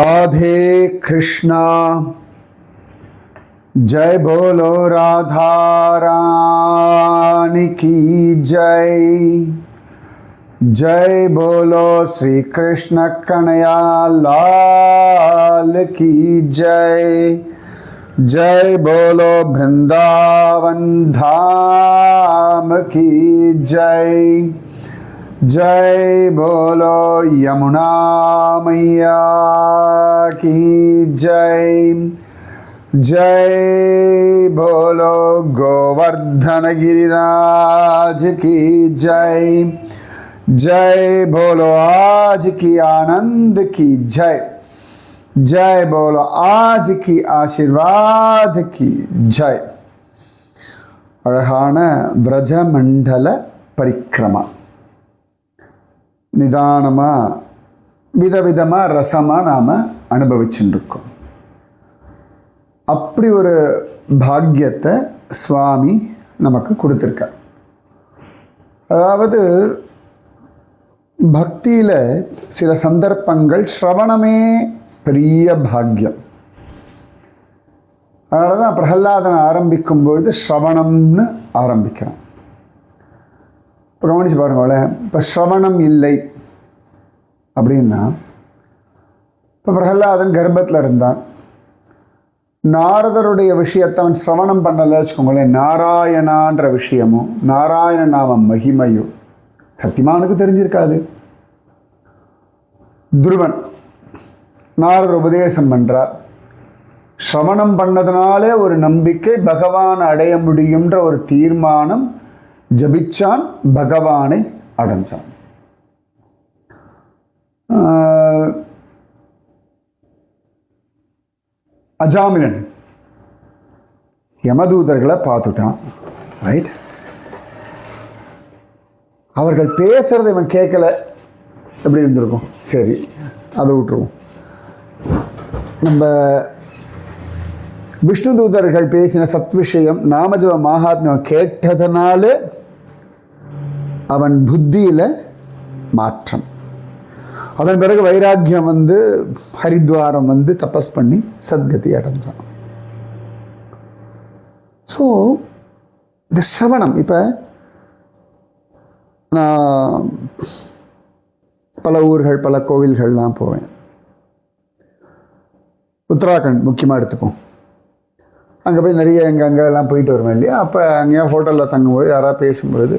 राधे कृष्णा जय बोलो राधा रानी की जय। जय बोलो श्री कृष्ण कन्हैया लाल की जय। जय बोलो वृंदावन धाम की जय। जय बोलो यमुना मैया की जय। जय बोलो गोवर्धन गिरिराज की जय। जय बोलो आज की आनंद की जय। जय बोलो आज की आशीर्वाद की जय। अழகான व्रजमंडल परिक्रमा நிதானமாக விதவிதமாக ரசமாக நாம் அனுபவிச்சுருக்கோம். அப்படி ஒரு பாக்கியத்தை சுவாமி நமக்கு கொடுத்துருக்கார். அதாவது பக்தியில் சில சந்தர்ப்பங்கள் ஸ்ரவணமே பெரிய பாக்கியம். அதனால தான் பிரகலாதனை ஆரம்பிக்கும் பொழுது ஸ்ரவணம்னு ஆரம்பிக்கிறான். இப்போ கவனிச்சு பாருங்களேன், இப்போ ஸ்ரவணம் இல்லை அப்படின்னா, இப்போ பிரகலாதன் கர்ப்பத்தில் இருந்தான். நாரதருடைய விஷயத்தை அவன் சிரவணம் பண்ணலை வச்சுக்கோங்களேன், நாராயணான்ற விஷயமும் நாராயண நாம மகிமையும் சத்தியமானுக்கு தெரிஞ்சிருக்காது. துருவன் நாரதர் உபதேசம் பண்ணுறார். சிரவணம் பண்ணதுனாலே ஒரு நம்பிக்கை பகவான் அடைய முடியுன்ற ஒரு தீர்மானம், ஜபிச்சான், பகவானை அடைஞ்சான். அஜாமிலன் யமதூதர்களை பார்த்துட்டான். ரைட், அவர்கள் பேசுறதை இவன் கேட்கல, எப்படி இருந்திருக்கும்? சரி, அதை விட்டுருவோம். நம்ம விஷ்ணு தூதர்கள் பேசின சத் விஷயம் நாமஜப மகாத்மியம் கேட்டதனால அவன் புத்தியில் மாற்றம். அதன் பிறகு வைராக்கியம் வந்து ஹரித்வாரம் வந்து தபஸ் பண்ணி சத்கதி அடைஞ்சான். ஸோ இந்த சிரவணம், இப்போ நான் பல ஊர்கள் பல கோவில்கள்லாம் போவேன். உத்தராகண்ட் முக்கியமாக எடுத்துப்போம். அங்கே போய் நிறைய அங்கெல்லாம் போயிட்டு வருவேன் இல்லையா. அப்போ அங்கேயா ஹோட்டலில் தங்கும்போது யாராவது பேசும்பொழுது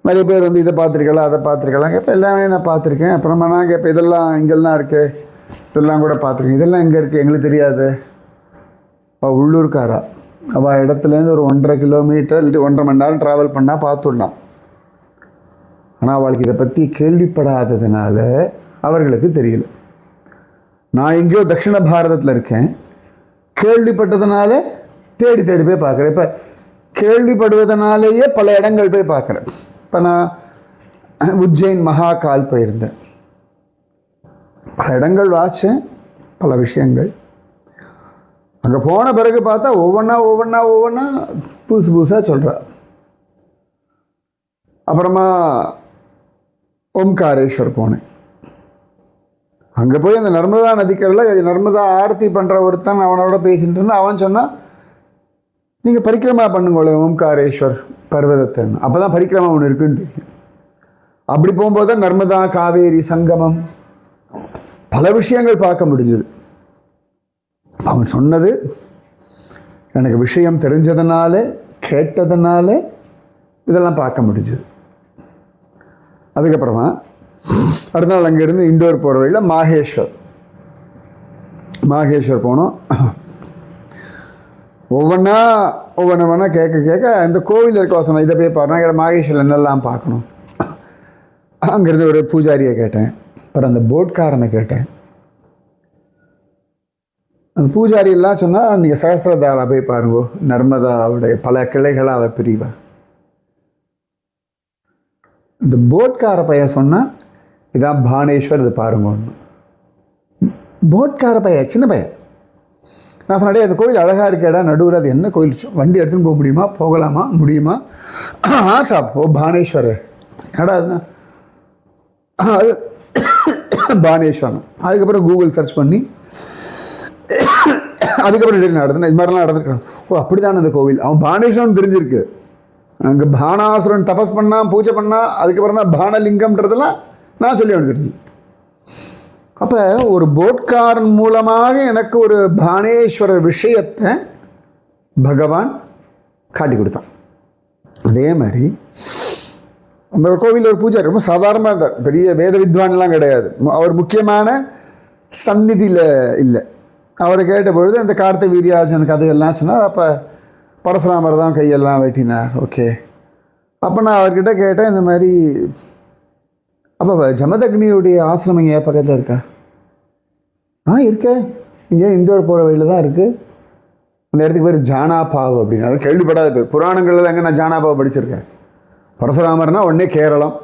நிறைய பேர் வந்து இதை பார்த்துருக்கலாம் அதை பார்த்துருக்கலாம். இப்போ எல்லாமே நான் பார்த்துருக்கேன். அப்புறமா நான் இப்போ இதெல்லாம் இங்கெல்லாம் இருக்குது, இதெல்லாம் கூட பார்த்துருக்கேன். இதெல்லாம் எங்கே இருக்குது எங்களுக்கு தெரியாது. அவள் உள்ளூர்காரா, அவள் இடத்துலேருந்து ஒரு 1.5 கிலோமீட்டர் இல்லை 1.5 மணி நேரம் ட்ராவல் பண்ணால் பார்த்துடலாம். ஆனால் அவளுக்கு இதை பற்றி கேள்விப்படாததுனால அவர்களுக்கு தெரியல. நான் எங்கேயோ தட்சிண பாரதத்தில் இருக்கேன், கேள்விப்பட்டதுனால தேடி தேடி போய் பார்க்குறேன். இப்போ கேள்விப்படுவதனாலேயே பல இடங்கள் போய் பார்க்குறேன். இப்போ நான் உஜ்ஜைன் மகாகால் போயிருந்தேன். பல இடங்கள் வாச்சேன், பல விஷயங்கள். அங்கே போன பிறகு பார்த்தா ஒவ்வொன்றா புதுசு புதுசாக சொல்கிறா. அப்புறமா ஓம்காரேஸ்வர் போனேன். அங்கே போய் அந்த நர்மதா நதிக்கரையில் நர்மதா ஆரத்தி பண்ணுற ஒருத்தன் அவனோட பேசிகிட்டு இருந்தான். அவன் சொன்னான், நீங்கள் பரிக்கிரமா பண்ணுங்களே ஓம்காரேஸ்வர் பர்வதத்தை. அப்போ தான் பரிக்கிரமா ஒன்று இருக்குன்னு தெரியும். அப்படி போகும்போது தான் நர்மதா காவேரி சங்கமம் பல விஷயங்கள் பார்க்க முடிஞ்சது. அவன் சொன்னது எனக்கு விஷயம் தெரிஞ்சதுனால கேட்டதுனால இதெல்லாம் பார்க்க முடிஞ்சது. அதுக்கப்புறமா அடுத்த நாள் அங்கேருந்து இண்டோர் போகிற வழியில் மாகேஸ்வர் போனோம். ஒவ்வொன்றா கேட்க இந்த கோவில் இருக்க வசனம் இதை போய் பாருன்னா மாகேஸ்வரில் என்னெல்லாம் பார்க்கணும். அங்கேருந்து ஒரு பூஜாரியை கேட்டேன். அப்புறம் அந்த போட்காரனை கேட்டேன். அந்த பூஜாரி எல்லாம் சொன்னால் நீங்கள் சகசிரதாரா போய் பாருங்கோ, நர்மதாவுடைய பல கிளைகளாக அவள் பிரிவா. இந்த போட்கார பையன் சொன்னால் இதான் பானேஸ்வர், இது பாருங்க. போட்கார பையன் சின்ன பையன். நான் சொன்னே அந்த கோயில் அழகாக இருக்கேடா, நடுவில் அது என்ன கோயில், வண்டி எடுத்துன்னு போக முடியுமா, போகலாமா, முடியுமா? சாப் ஓ பானேஸ்வர். ஏடா அதுனா அது பானேஸ்வரன். அதுக்கப்புறம் கூகுள் சர்ச் பண்ணி அதுக்கப்புறம் டெய்லி நடந்தேன். இது மாதிரிலாம் நடந்திருக்கான். ஓ அப்படி தானே அந்த கோவில், அவன் பானேஸ்வரன் தெரிஞ்சிருக்கு. அங்கே பானாசுரன் தபஸ் பண்ணா, பூஜை பண்ணா, அதுக்கப்புறம் தான் பானலிங்கம்ன்றதெல்லாம் நான் சொல்லி வந்துருக்கேன். அப்போ ஒரு போட்காரன் மூலமாக எனக்கு ஒரு பானேஸ்வரர் விஷயத்தை பகவான் காட்டி கொடுத்தான். அதே மாதிரி அந்த கோவிலில் ஒரு பூஜாரி ரொம்ப சாதாரணமாக இருந்தார், பெரிய வேத வித்வான்லாம் கிடையாது. அவர் முக்கியமான சந்நிதியில் இல்லை. அவரை கேட்டபொழுது அந்த கார்த்திகை வீரியார்ஜுன கதையெல்லாம் சொன்னார். அப்போ பரசுராமர் தான் கையெல்லாம் வெட்டினார். ஓகே, அப்போ நான் அவர்கிட்ட கேட்டேன், இந்த மாதிரி அப்போ ஜமதக்னியுடைய ஆசிரமம் இங்கே பக்கத்தில் இருக்கா? இருக்க, இங்கே இந்தோர் போகிற வழியில் தான் இருக்குது. அந்த இடத்துக்கு பேர் ஜானாபாவ் அப்படின்னு, அது கேள்விப்படாத பேர். புராணங்களில் எங்கே நான் ஜானாபாவ் படிச்சிருக்கேன். பரசுராமர்னா உடனே கேரளம்,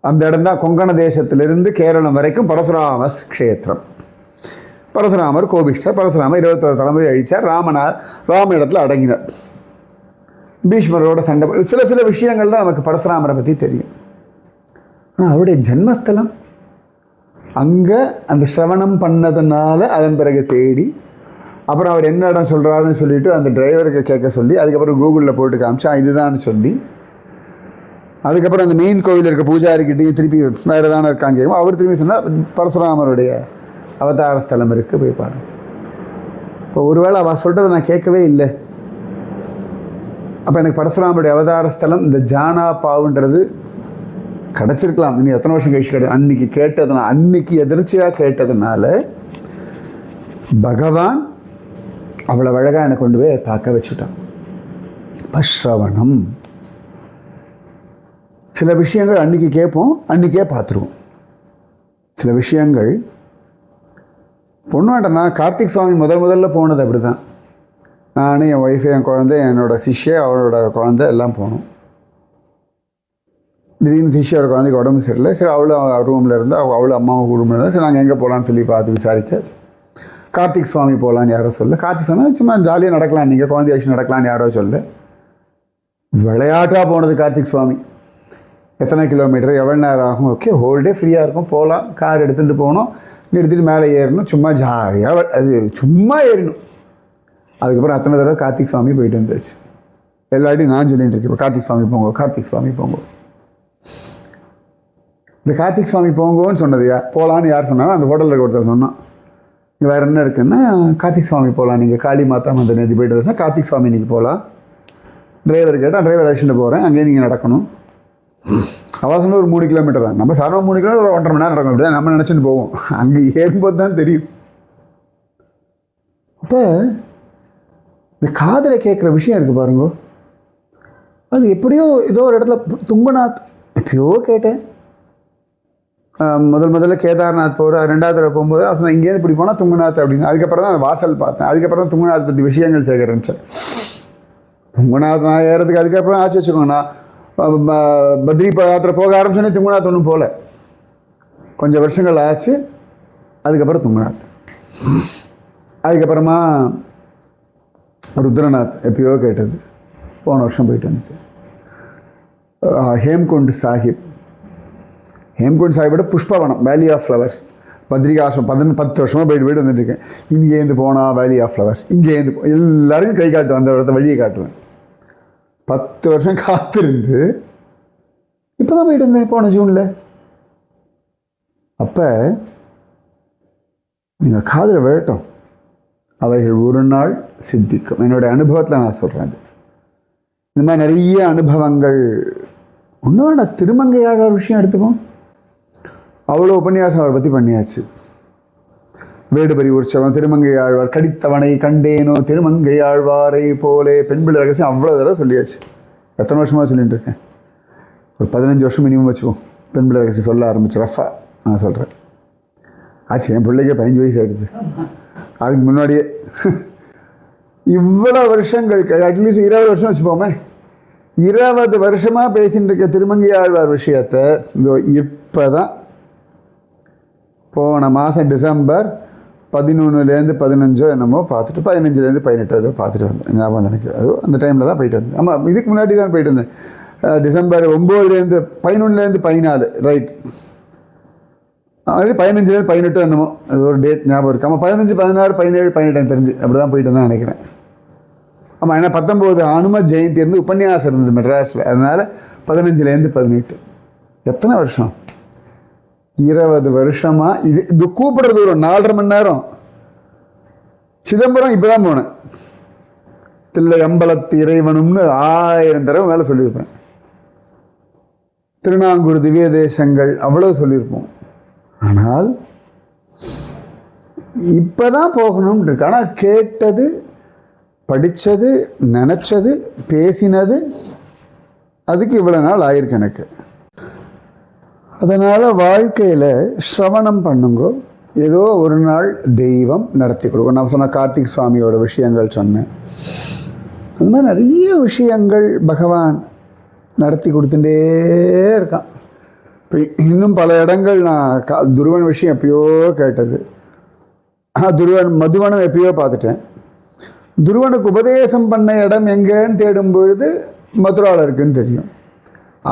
அந்த இடம் தான் கொங்கண தேசத்திலிருந்து கேரளம் வரைக்கும் பரசுராம க்ஷேத்திரம். பரசுராமர் கோபிஷ்டர். பரசுராமர் 21 தலைமுறை அழித்தார். ராம இடத்துல அடங்கினார். பீஷ்மரோட சண்டை. சில விஷயங்கள் தான் நமக்கு பரசுராமரை பற்றி தெரியும். ஆனால் அவருடைய ஜென்மஸ்தலம் அங்கே அந்த சிரவணம் பண்ணதுனால அதன் பிறகு தேடி, அப்புறம் அவர் என்ன இடம் சொல்கிறாருன்னு சொல்லிவிட்டு அந்த டிரைவருக்கு கேட்க சொல்லி, அதுக்கப்புறம் கூகுளில் போட்டு காமிச்சா இதுதான் சொல்லி, அதுக்கப்புறம் அந்த மெயின் கோவில் இருக்க பூஜாரிக்கிட்டே திருப்பி வேறு தானே இருக்காங்க, அவர் திரும்பி சொன்னால் பரசுராமருடைய அவதார ஸ்தலம் இருக்குது, போய் பாருங்க. இப்போ ஒருவேளை அவள் சொல்கிறத நான் கேட்கவே இல்லை. அப்போ எனக்கு பரசுராமருடைய அவதார ஸ்தலம் இந்த ஜானாபாவுன்றது கிடச்சிருக்கலாம். இன்னும் எத்தனை வருஷம் கழிச்சு கிடையாது. அன்னைக்கு கேட்டதுனால, அன்னைக்கு எதிர்ச்சியாக கேட்டதுனால பகவான் அவ்வளோ அழகாக என்னை கொண்டு போய் பார்க்க வச்சுட்டான். பஸ்ரவணம். சில விஷயங்கள் அன்னைக்கு கேட்போம், அன்றைக்கே பார்த்துருவோம். சில விஷயங்கள் பொண்ணுவாண்டனா கார்த்திக் சுவாமி முதல்ல போனது அப்படி தான். நான், என் ஒய்ஃபு, என் குழந்தை, என்னோடய சிஷ்ய, அவளோட குழந்தை எல்லாம் போனோம். திடீர்னு சிஷ்யோட குழந்தைக்கு உடம்பு சரியில்லை. சரி, அவளும் ரூமில் இருந்தால், அவளும் அம்மாவும் ரூமில் இருந்தால், சரி நாங்கள் எங்கே போகலான்னு சொல்லி பார்த்து விசாரிக்க கார்த்திக் சுவாமி போகலான்னு யாரோ சொல்ல. கார்த்திக் சுவாமி சும்மா ஜாலியாக நடக்கலாம், நீங்கள் குழந்தை ஆக்ஷன் நடக்கலான்னு யாரோ சொல்ல. விளையாட்டாக போனது கார்த்திக் சுவாமி. எத்தனை கிலோமீட்டர், எவ்வளோ நேரம் ஆகும், ஓகே ஹோல் டே ஃப்ரீயாக இருக்கும், போகலாம். கார் எடுத்துகிட்டு போகணும், நிறுத்திட்டு மேலே ஏறணும், சும்மா ஜாலியாக அது சும்மா ஏறணும். அதுக்கப்புறம் அத்தனை தடவை கார்த்திக் சுவாமி போயிட்டு வந்துச்சு. எல்லாட்டையும் நான் சொல்லிட்டு இருக்கேன், இப்போ கார்த்திக் சுவாமி போங்க, கார்த்திக் சுவாமி போங்க. இந்த கார்த்திக் சுவாமி போங்கன்னு சொன்னது போகலான்னு யார் சொன்னாலும் அந்த ஹோட்டலில் இருக்க ஒருத்தர் சொன்னான். இங்கே வேறு என்ன இருக்குன்னா, கார்த்திக் சுவாமி போகலாம், நீங்கள் காளி மாதா அந்த நேற்று போய்ட்டு வந்தால் கார்த்திக் சுவாமி இன்றைக்கி போகலாம். டிரைவர் கேட்டால் டிரைவர் அழைச்சிட்டு போகிறேன், அங்கேயே நீங்கள் நடக்கணும். அவள் சொன்ன ஒரு 3 கிலோமீட்டர் தான். நம்ம சாதாரண 3 கிலோமீட்டர் ஒரு 1.5 மணி நேரம் நடக்கணும். அப்படி தான் நம்ம நினச்சிட்டு போவோம். அங்கே ஏறும்போது தான் தெரியும். அப்போ இந்த காதில் கேட்குற விஷயம் இருக்குது பாருங்க, அது எப்படியோ ஏதோ ஒரு இடத்துல துங்கநாத் எப்பயோ கேட்டேன். முதல்ல கேதார்நாத் போகிற 2வது தடவை போகும்போது சொன்னேன், இங்கேருந்து இப்படி போனால் துங்கநாத் அப்படின்னு. அதுக்கப்புறம் தான் அந்த வாசல் பார்த்தேன். அதுக்கப்புறம் தான் துங்கநாத் பற்றி விஷயங்கள் சேகரிச்சேன். துங்கநாத் நான் ஏறதுக்கு அதுக்கப்புறம் ஆச்சு வச்சுக்கோங்க. நான் பத்ரி யாத்திரை போக ஆரம்பிச்சோன்னே துங்கநாத் ஒன்றும் போகல. கொஞ்சம் வருஷங்கள் ஆச்சு. அதுக்கப்புறம் துங்கநாத், அதுக்கப்புறமா ருத்ரநாத் எப்பயோ கேட்டது, போன வருஷம் போயிட்டு வந்துட்டு. ஹேம்குண்ட் சாஹிப், ஹேம்குண்ட் சாஹிப்போட புஷ்பவனம், வேலி ஆஃப் ஃப்ளவர்ஸ், பத்ரிகாசிரம் 10 வருஷமாக போயிட்டு வந்துட்டுருக்கேன். இங்கேருந்து போனால் வேலி ஆஃப் ஃப்ளவர்ஸ், இங்கேருந்து எல்லாருக்கும் கை காட்டுவேன், அந்த இடத்த வழியை காட்டுவேன். 10 வருஷம் காத்திருந்து இப்போ தான் போயிட்டு வந்தேன், போன ஜூனில். அப்போ நீங்கள் காதில் விழட்டும், அவைகள் ஒரு நாள் சித்திக்கும். என்னுடைய அனுபவத்தில் நான் சொல்கிறேன். இந்த மாதிரி நிறைய அனுபவங்கள். ஒன்றும் வேண்டாம், திருமங்கையாழ்வார் விஷயம் எடுத்துப்போம். அவ்வளோ உபன்யாசம் அவரை பற்றி பண்ணியாச்சு. வேடுபரி உற்சவம், திருமங்கையாழ்வார், கடித்தவனை கண்டேனோ திருமங்கையாழ்வாரை போலே, பெண்பிள்ளை ரகசியம் அவ்வளோ தடவை சொல்லியாச்சு. எத்தனை வருஷமாக சொல்லிட்டு இருக்கேன்? ஒரு 15 வருஷம் மினிமம் வச்சுப்போம். பெண்பிள்ளை ரகசியம் சொல்ல ஆரம்பிச்சு ரஃபா நான் சொல்கிறேன். ஆச்சு, என் பிள்ளைக்கே 15 வயசு ஆகிடுது. அதுக்கு முன்னாடியே இவ்வளோ வருஷங்கள், அட்லீஸ்ட் 20 வருஷம் வச்சுப்போமே. 20 வருஷமாக பேசிகிட்டு இருக்க திருமங்கையாழ்வார் விஷயத்தை இப்போ தான் போன மாதம் டிசம்பர் 11லேருந்து 15 என்னமோ பார்த்துட்டு, 15லேருந்து 18 ஏதோ பார்த்துட்டு வந்தேன். ஞாபகம் எனக்கு அது அந்த டைமில் தான் போயிட்டு வந்தேன். ஆமாம், இதுக்கு முன்னாடி தான் போயிட்டு வந்தேன். டிசம்பர் 9லேருந்து 11லேருந்து 14 ரைட். அது 15 18 என்னமோ அது ஒரு டேட் ஞாபகம் இருக்கு. ஆமாம் 15 16 17 18 எனக்கு தெரிஞ்சு அப்படி தான் போயிட்டு தான் நினைக்கிறேன். ஆமாம் ஏன்னா 19 அனும ஜெயந்தி இருந்து உபன்யாசம் இருந்தது மெட்ராஸில், அதனால் 15 18 எத்தனை வருஷம், 20 வருஷமாக இது கூப்பிடுற தூரம் 4.5 மணி நேரம். சிதம்பரம் இப்போ தான் போனேன், தில்லை அம்பலத்து இறைவனும்னு 1000 தடவை மேலே சொல்லியிருப்பேன். திருநாங்கூர் திவ்ய தேசங்கள் அவ்வளோ சொல்லியிருப்போம். ஆனால் இப்போ தான் போகணும்னு இருக்கு. ஆனால் கேட்டது, படித்தது, நினச்சது, பேசினது அதுக்கு இவ்வளோ நாள் ஆயிருக்கு எனக்கு. அதனால் வாழ்க்கையில் சிரவணம் பண்ணுங்கோ, ஏதோ ஒரு நாள் தெய்வம் நடத்தி கொடுக்கும். நான் சொன்ன கார்த்திக் சுவாமியோட விஷயங்கள் சொன்னேன். அந்த மாதிரி நிறைய விஷயங்கள் பகவான் நடத்தி கொடுத்துட்டே இருக்கான். இப்போ இன்னும் பல இடங்கள் நான் துருவன் விஷயம் எப்பயோ கேட்டது, மதுவனம் எப்பயோ பார்த்துட்டேன். துருவனுக்கு உபதேசம் பண்ண இடம் எங்கேன்னு தேடும் பொழுது மதுராவில் இருக்குன்னு தெரியும்.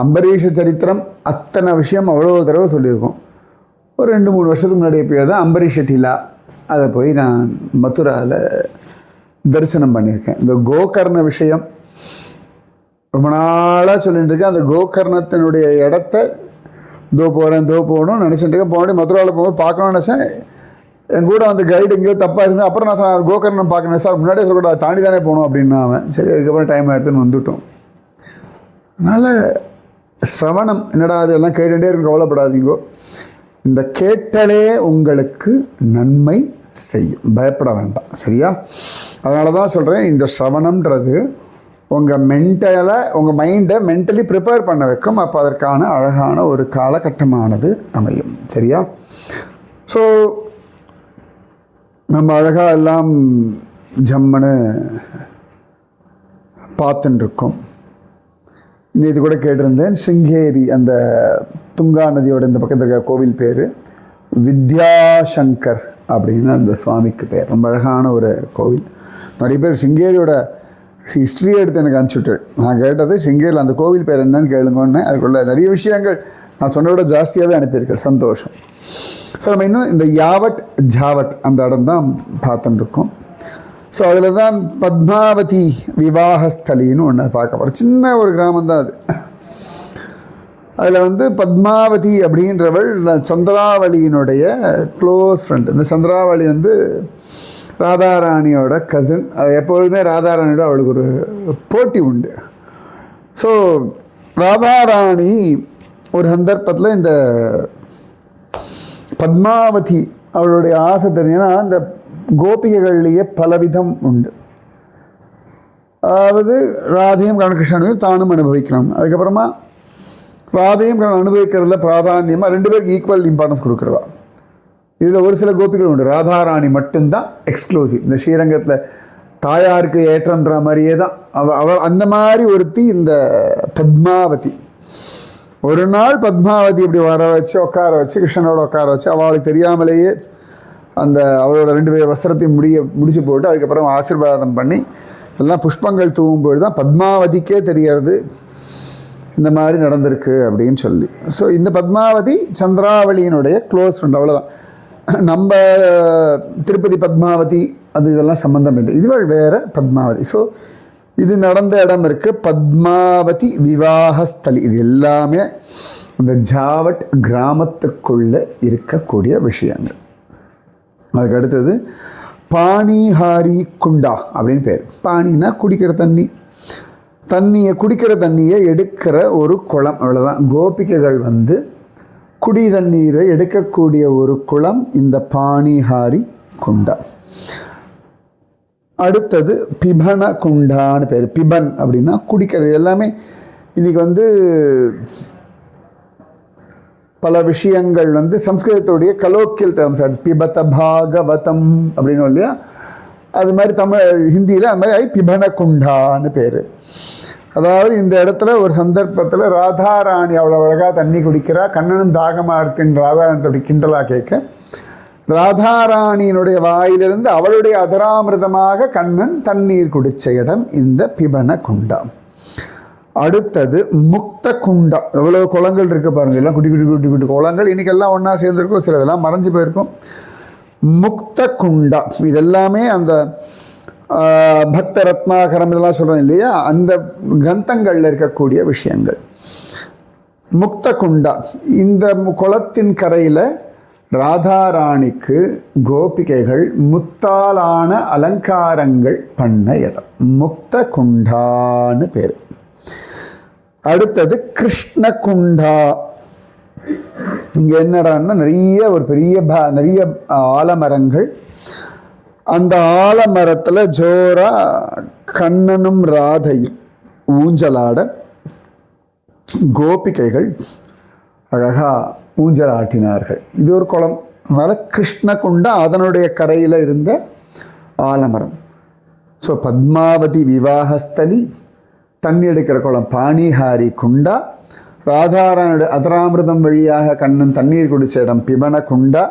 அம்பரீஷ சரித்திரம் அத்தனை விஷயம் அவ்வளோ தடவை சொல்லியிருக்கோம். ஒரு 2-3 வருஷத்துக்கு முன்னாடி எப்பயோ தான் அம்பரீஷ டிலா அதை போய் நான் மதுராவில் தரிசனம் பண்ணியிருக்கேன். இந்த கோகர்ண விஷயம் ரொம்ப நாளாக சொல்லிட்டு இருக்கேன். அந்த கோகர்ணத்தினுடைய இடத்த போகணும்னு நினச்சிட்டு இருக்கேன். போனோடனே மதுராவில் போகும்போது பார்க்கணும்னு நினச்சேன். என் கூட வந்து கைடு எங்கேயோ தப்பாக இருந்தேன். அப்புறம் நான் சொன்னேன் கோகர்ணம் பார்க்கணும் சார், முன்னாடியே சொல்லக்கூடாது, தாண்டி தானே போகணும் அப்படின்னா அவன். சரி அதுக்கப்புறம் டைம் எடுத்துன்னு வந்துவிட்டோம். அதனால் சிரவணம் என்னடா அதெல்லாம் கேட்டுகிட்டே இருக்கும், கவலைப்படாதீங்கோ. இந்த கேட்டலே உங்களுக்கு நன்மை செய்யும், பயப்பட வேண்டாம். சரியா? அதனால தான் சொல்கிறேன், இந்த சிரவணம்ன்றது உங்கள் உங்கள் மைண்டை மென்டலி ப்ரிப்பேர் பண்ண வைக்கும். அப்போ அதற்கான அழகான ஒரு காலகட்டமானது அமையும். சரியா? ஸோ நம்ம அழகாக எல்லாம் ஜம்முன்னு பார்த்துட்டுருக்கோம். இது கூட கேட்டிருந்தேன், ஸ்ருங்கேரி அந்த துங்கா நதியோட இந்த பக்கத்தில் இருக்க கோவில் பேர் வித்யாசங்கர் அப்படின்னு அந்த சுவாமிக்கு பேர். ரொம்ப அழகான ஒரு கோவில். நிறைய பேர் ஸ்ருங்கேரியோட ஹிஸ்ட்ரியை எடுத்து எனக்கு அனுப்பிச்சுட்டு, நான் கேட்டது ஸ்ருங்கேரியில் அந்த கோவில் பேர் என்னன்னு கேளுங்கன்னு. அதுக்குள்ள நிறைய விஷயங்கள் நான் சொன்னதை விட ஜாஸ்தியாகவே அனுப்பியிருக்கேன். சந்தோஷம். ஸோ நம்ம இன்னும் இந்த யாவட் ஜாவட் அந்த இடம் தான் பார்த்துட்டுருக்கோம். ஸோ அதில் தான் பத்மாவதி விவாகஸ்தலின்னு ஒன்று பார்க்க போகிறோம். சின்ன ஒரு கிராமம் தான் அது. அதில் வந்து பத்மாவதி அப்படின்றவள் சந்திராவளியினுடைய க்ளோஸ் ஃப்ரெண்ட். இந்த சந்திராவளி வந்து ராதாராணியோட கசின். எப்பொழுதுமே ராதாராணியோட அவளுக்கு ஒரு போட்டி உண்டு. ஸோ ராதாராணி ஒரு சந்தர்ப்பத்தில் இந்த பத்மாவதி அவளுடைய ஆசை தெரியுன்னா, அந்த கோபிகைகள்லேயே பலவிதம் உண்டு. அதாவது ராதையும் கண்ணகிருஷ்ணனையும் தானும் அனுபவிக்கணும். அதுக்கப்புறமா ராதையும் அனுபவிக்கிறதுல பிராதானியமாக 2 பேருக்கு ஈக்குவல் இம்பார்ட்டன்ஸ் கொடுக்குறவா. இதில் ஒரு சில கோபிகள் உண்டு, ராதாராணி மட்டும்தான் எக்ஸ்க்ளூசிவ். இந்த ஸ்ரீரங்கத்தில் தாயாருக்கு ஏற்றன்ற மாதிரியே தான் அவள் அந்த மாதிரி ஒருத்தி இந்த பத்மாவதி. ஒரு நாள் பத்மாவதி இப்படி வர வச்சு உட்கார வச்சு கிருஷ்ணனோட உட்கார வச்சு அவளுக்கு தெரியாமலேயே அந்த அவளோட 2 பேர் வஸ்திரத்தையும் முடிச்சு போட்டு அதுக்கப்புறம் ஆசீர்வாதம் பண்ணி எல்லாம் புஷ்பங்கள் தூவும்போது தான் பத்மாவதிக்கே தெரியறது இந்த மாதிரி நடந்திருக்கு அப்படின்னு சொல்லி. ஸோ இந்த பத்மாவதி சந்திராவளியினுடைய க்ளோஸ் ஃப்ரெண்ட், அவ்வளோதான். நம்ம திருப்பதி பத்மாவதி அது இதெல்லாம் சம்மந்தம் இல்லை, இதுவள் வேறு பத்மாவதி. ஸோ இது நடந்த இடம் இருக்குது பத்மாவதி விவாகஸ்தலி. இது எல்லாமே இந்த ஜாவட் கிராமத்துக்குள்ளே இருக்கக்கூடிய விஷயங்கள். அதுக்கு அடுத்தது பாணிஹாரி குண்டா அப்படின்னு பேர். பாணினா குடிக்கிற குடிக்கிற தண்ணியை எடுக்கிற ஒரு குளம், அவ்வளோதான். கோபிகைகள் வந்து குடி தண்ணீரை எடுக்கக்கூடிய ஒரு குளம் இந்த பாணிஹாரி குண்டா. அடுத்தது பிபன குண்டான்னு பேர். பிபன் அப்படின்னா குடிக்கிறது. எல்லாமே இன்றைக்கி வந்து பல விஷயங்கள் வந்து சம்ஸ்கிருதத்துடைய கலோக்கியல் டேர்ம்ஸ். பிபத பாகவதம் அப்படின்னு இல்லையா, அது மாதிரி ஹிந்தியில் அது மாதிரி பிபன குண்டான்னு பேர். அதாவது இந்த இடத்துல ஒரு சந்தர்ப்பத்தில் ராதாராணி அவ்வளோ அழகாக தண்ணி குடிக்கிறா. கண்ணனும் தாகமாக இருக்குன்னு ராதாராணி கிண்டலாக கேட்க, ராதாராணியினுடைய வாயிலிருந்து அவளுடைய அதராமிருதமாக கண்ணன் தண்ணீர் குடித்த இடம் இந்த பிபன குண்டா. அடுத்தது முக்த குண்டம். எவ்வளோ குளங்கள் இருக்குது பாருங்கள், எல்லாம் குட்டி குட்டி குட்டி குட்டி குளங்கள். இன்றைக்கெல்லாம் ஒன்றா சேர்ந்துருக்கும், சில இதெல்லாம் மறைஞ்சு போயிருக்கும். முக்த குண்டா இதெல்லாமே அந்த பக்த ரத்னாகரம் இதெல்லாம் சொல்கிறோம் இல்லையா, அந்த கிரந்தங்களில் இருக்கக்கூடிய விஷயங்கள். முக்த குண்டா, இந்த குளத்தின் கரையில் ராதாராணிக்கு கோபிகைகள் முத்தாலான அலங்காரங்கள் பண்ண இடம். முக்த குண்டான்னு பேர். அடுத்தது கிருஷ்ண குண்டா. இங்கே என்னடான்னா நிறைய ஆலமரங்கள். அந்த ஆலமரத்தில் ஜோரா கண்ணனும் ராதையும் ஊஞ்சலாட கோபிகைகள் அழகாக ஊஞ்சலாட்டினார்கள். இது ஒரு குளம். அதனால் கிருஷ்ணகுண்டா அதனுடைய கரையில் இருந்த ஆலமரம். ஸோ பத்மாவதி விவாகஸ்தலி, தண்ணி எடுக்கிற குளம் பாணிஹாரி குண்டா. ராதாரானுடைய அதராமிருதம் வழியாக கண்ணன் தண்ணீர் குடிச்ச இடம் பிபன குண்டா.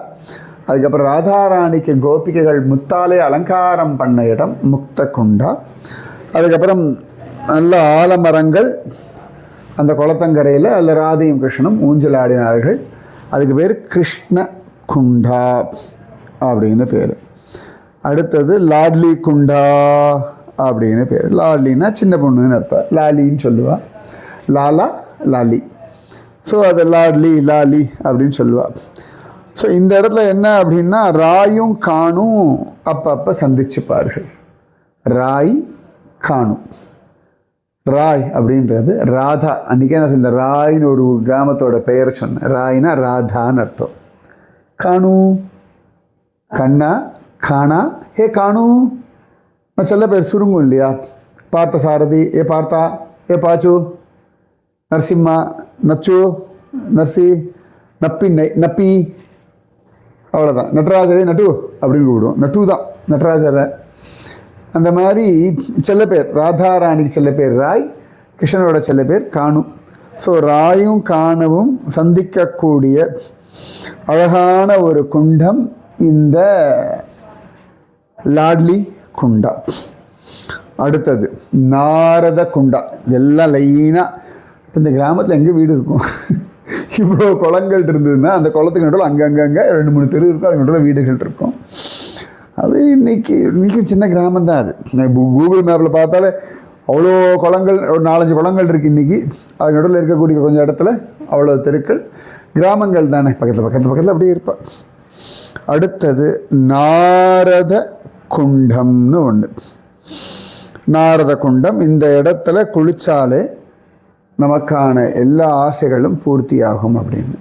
அதுக்கப்புறம் ராதாராணிக்கு கோபிகைகள் முத்தாலே அலங்காரம் பண்ண இடம் முக்த குண்டா. அதுக்கப்புறம் நல்ல ஆலமரங்கள் அந்த குளத்தங்கரையில் அதில் ராதையும் கிருஷ்ணனும் ஊஞ்சலாடினார்கள். அதுக்கு பேர் கிருஷ்ண குண்டா அப்படின்னு பேர். அடுத்தது லாட்லி குண்டா அப்படின்னு பேர். லாட்லின்னா சின்ன பொண்ணுன்னு அர்த்தம், லாலின்னு சொல்லுவாள். லாலா லாலி, ஸோ அது லாட்லி லாலி அப்படின்னு சொல்லுவாள். ஸோ இந்த இடத்துல என்ன அப்படின்னா ராயும் காணும் அப்பப்போ சந்திச்சுப்பார்கள். ராய் காணும். ராய் அப்படின்றது ராதா. அன்றைக்கே நான் இந்த ராயின்னு ஒரு கிராமத்தோட பெயர் சொன்னேன். ராய்னா ராதான்னு அர்த்தம். காணு கண்ணா காணா ஹே காணு. நான் செல்ல பேர் சுருங்கும் இல்லையா. பார்த்த சாரதி ஏ பார்த்தா, ஏ பாச்சு, நரசிம்மா நச்சு, நர்சி, நப்பி நப்பி, அவ்வளோதான். நட்ராஜரே நட்டு அப்படின்னு கூப்பிடுவோம். நட்டு தான் நட்ராஜரை. அந்த மாதிரி செல்ல பேர். ராதாராணிக்கு செல்ல பேர் ராய், கிருஷ்ணனோட செல்ல பேர் காணு. ஸோ ராயும் காணவும் சந்திக்கக்கூடிய அழகான ஒரு குண்டம் இந்த லாட்லி குண்டா. அடுத்தது நாரத குண்டா. இதெல்லாம் லைனாக இப்போ இந்த கிராமத்தில் எங்கே வீடு இருக்கும், இவ்வளோ குளங்கள் இருந்ததுன்னா அந்த குளத்துக்கு நடுவில் அங்கங்கே 2-3 தெரு இருக்கும், அது நடுவில் வீடுகள் இருக்கும். அது இன்றைக்கி சின்ன கிராமம் தான் அது. கூகுள் மேப்பில் பார்த்தாலே அவ்வளோ குளங்கள், ஒரு 4-5 குளங்கள் இருக்குது இன்றைக்கி. அது நடுவில் இருக்கக்கூடிய கொஞ்சம் இடத்துல அவ்வளோ தெருக்கள். கிராமங்கள் தானே, பக்கத்தில் அப்படியே இருப்பாள். அடுத்தது நாரத குண்டம்னு ஒன்று. நாரத குண்டம். இந்த இடத்துல குளித்தாலே நமக்கான எல்லா ஆசைகளும் பூர்த்தியாகும் அப்படின்னு.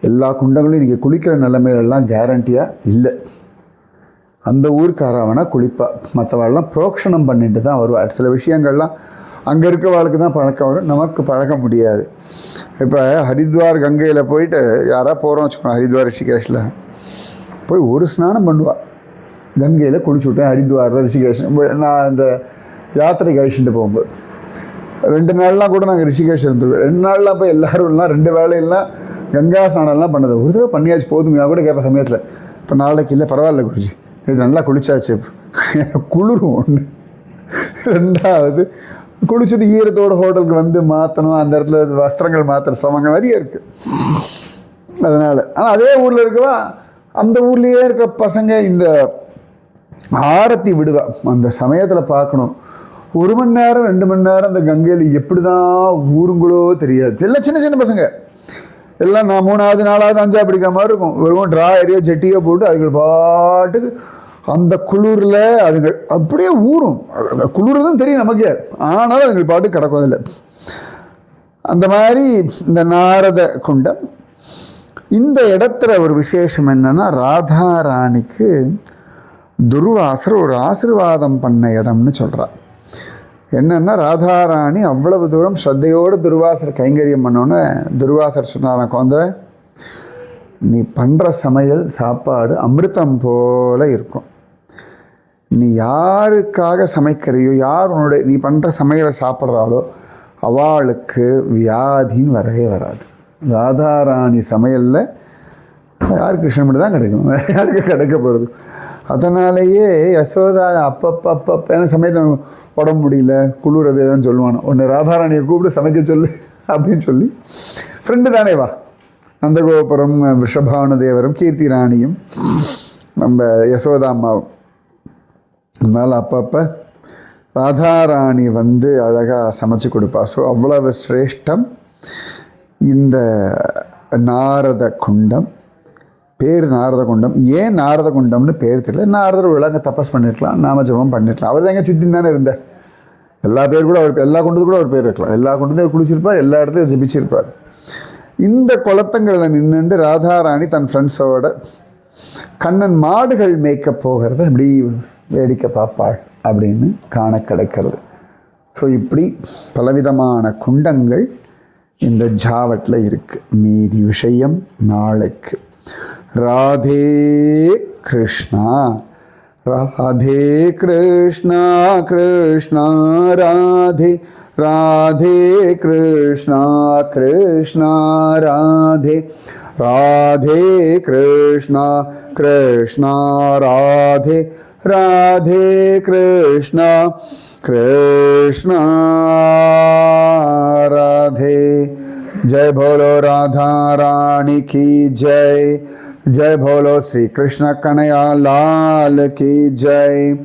எல்லா குண்டங்களும் இன்றைக்கி குளிக்கிற நிலைமையிலலாம் கேரண்டியாக இல்லை. அந்த ஊருக்காரவனா குளிப்பா, மற்றவாள்லாம் புரோக்ஷணம் பண்ணிட்டு தான் வருவாள். சில விஷயங்கள்லாம் அங்கே இருக்கிறவாளுக்கு தான் பழக்கம் வரும், நமக்கு பழக்க முடியாது. இப்போ ஹரித்வார் கங்கையில் போயிட்டு யாராக போகிறோம் வச்சுக்கோங்க, ஹரித்வார் ரிஷிகேஷில் போய் ஒரு ஸ்நானம் பண்ணுவாள். கங்கையில் குளிச்சு விட்டேன் ஹரித்வாரில் ரிஷிகேஷ். நான் இந்த யாத்திரைக்கு அழிச்சுட்டு போகும்போது 2 நாள்லாம் கூட நாங்கள் ரிஷிகேஷ் இருந்துருவோம். 2 நாள்லாம் போய் எல்லோரும்லாம் 2 வேலையெல்லாம் கங்கா ஸ்நானம்லாம் பண்ணது. ஒரு தடவை பண்ணியாச்சு போதுங்க. நான் கூட கேட்பேன் சமயத்தில், இப்போ நாளைக்கு இல்லை பரவாயில்ல குருஜி, இது நல்லா குளிச்சாச்சு. எனக்கு குளிரும் ஒன்று. 2வது குளிச்சுட்டு ஈரத்தோடு ஹோட்டலுக்கு வந்து மாற்றணும், அந்த இடத்துல வஸ்திரங்கள் மாற்றுற சிரமங்கள் நிறைய இருக்குது. அதனால் ஆனால் அதே ஊரில் இருக்கவா, அந்த ஊர்லேயே இருக்க பசங்க இந்த ஆரத்தி விடுவா. அந்த சமயத்தில் பார்க்கணும், 1 மணி நேரம் 2 மணி நேரம் அந்த கங்கையில் எப்படி தான் ஊருங்களோ தெரியாது. எல்லாம் சின்ன சின்ன பசங்க எல்லாம். நான் 3வது 4வது 5வது படிக்கிற மாதிரி இருக்கும். வெறும் ட்ரா ஏரியா ஜெட்டியோ போட்டு அதுகள் பாட்டுக்கு அந்த குளிரில் அதுங்கள் அப்படியே ஊறும். குளிர் தான் தெரியும் நமக்கு, ஆனாலும் அதுங்கள் பாட்டு கிடக்குவதில்லை. அந்த மாதிரி இந்த நாரத குண்டம். இந்த இடத்துல ஒரு விசேஷம் என்னென்னா, ராதாராணிக்கு துர்வாசர் ஒரு ஆசீர்வாதம் பண்ண இடம்னு சொல்கிறார். என்னென்னா, ராதாராணி அவ்வளவு தூரம் ஸ்ரத்தையோடு துர்வாசர் கைங்கரியம் பண்ணோன்னே துர்வாசர் சொன்னாராம், குழந்தை நீ பண்ணுற சமையல் சாப்பாடு அமிர்தம் போல் இருக்கும். நீ யாருக்காக சமைக்கிறையோ, யார் உன்னுடைய நீ பண்ணுற சமையலை சாப்பிட்றாளோ அவளுக்கு வியாதின்னு வரவே வராது. ராதாராணி சமையலில் யார் கிருஷ்ணன் மட்டும் தான் கிடைக்கும், யாருக்கு கிடைக்க போகிறது. அதனாலேயே யசோதா அப்பப்ப சமயத்தில் உடம்பு முடியல குளிரது தான் சொல்லுவானோ, ஒன்று ராதாராணியை கூப்பிட்டு சமைக்க சொல்லு அப்படின்னு சொல்லி, ஃப்ரெண்டு தானே வா, நந்தகோபுரம் விஷபானுதேவரும் கீர்த்தி ராணியும் நம்ம யசோதா அம்மாவும். அதனால் அப்பப்போ ராதாராணி வந்து அழகாக சமைச்சு கொடுப்பா. ஸோ அவ்வளவு சிரேஷ்டம் இந்த நாரத குண்டம். பேர் நாரத குண்டம். ஏன் நாரத குண்டம்னு பேர் தெரியல. நாரதர் விளங்க தபஸ் பண்ணிருக்கலாம், நாமஜபம் பண்ணிருக்கலாம். அவர் தான் எங்கே சுற்றி தானே இருந்தார். எல்லா பேர் கூட அவர், எல்லா குண்டத்துக்கு கூட அவர் பேர் இருக்கலாம். எல்லா குண்டத்தையும் அவர் குளிச்சிருப்பார், எல்லா இடத்தையும் ஜபிச்சிருப்பார். இந்த குளத்தங்களில் நின்றுண்டு ராதாராணி தன் ஃப்ரெண்ட்ஸோட கண்ணன் மாடுகள் மேய்க்க போகிறத அப்படி வேடிக்கை பார்ப்பாள் அப்படின்னு காண கிடைக்கிறது. ஸோ இப்படி பலவிதமான குண்டங்கள் இந்த ஜாவட்டில் இருக்குது. மீதி விஷயம் நாளைக்கு. ராதே கிருஷ்ணா, ராதே கிருஷ்ணா, கிருஷ்ணா ராதே, ராதே கிருஷ்ணா, கிருஷ்ணா ராதே, ராதே கிருஷ்ணா, கிருஷ்ணா ராதே, ராதே கிருஷ்ணா, கிருஷ்ணா ராதே. जय बोलो राधा रानी की जय, जय बोलो श्री कृष्ण कन्हैया लाल की जय,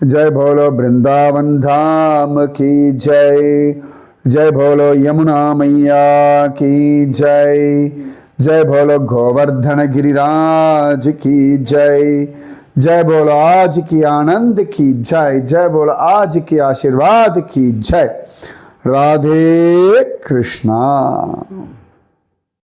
जय बोलो वृंदावन धाम की जय, जय बोलो यमुना मैया की जय, जय बोलो गोवर्धन गिरिराज की जय, जय बोलो आज की आनंद की जय, जय बोलो आज की आशीर्वाद की जय. राधे कृष्णा.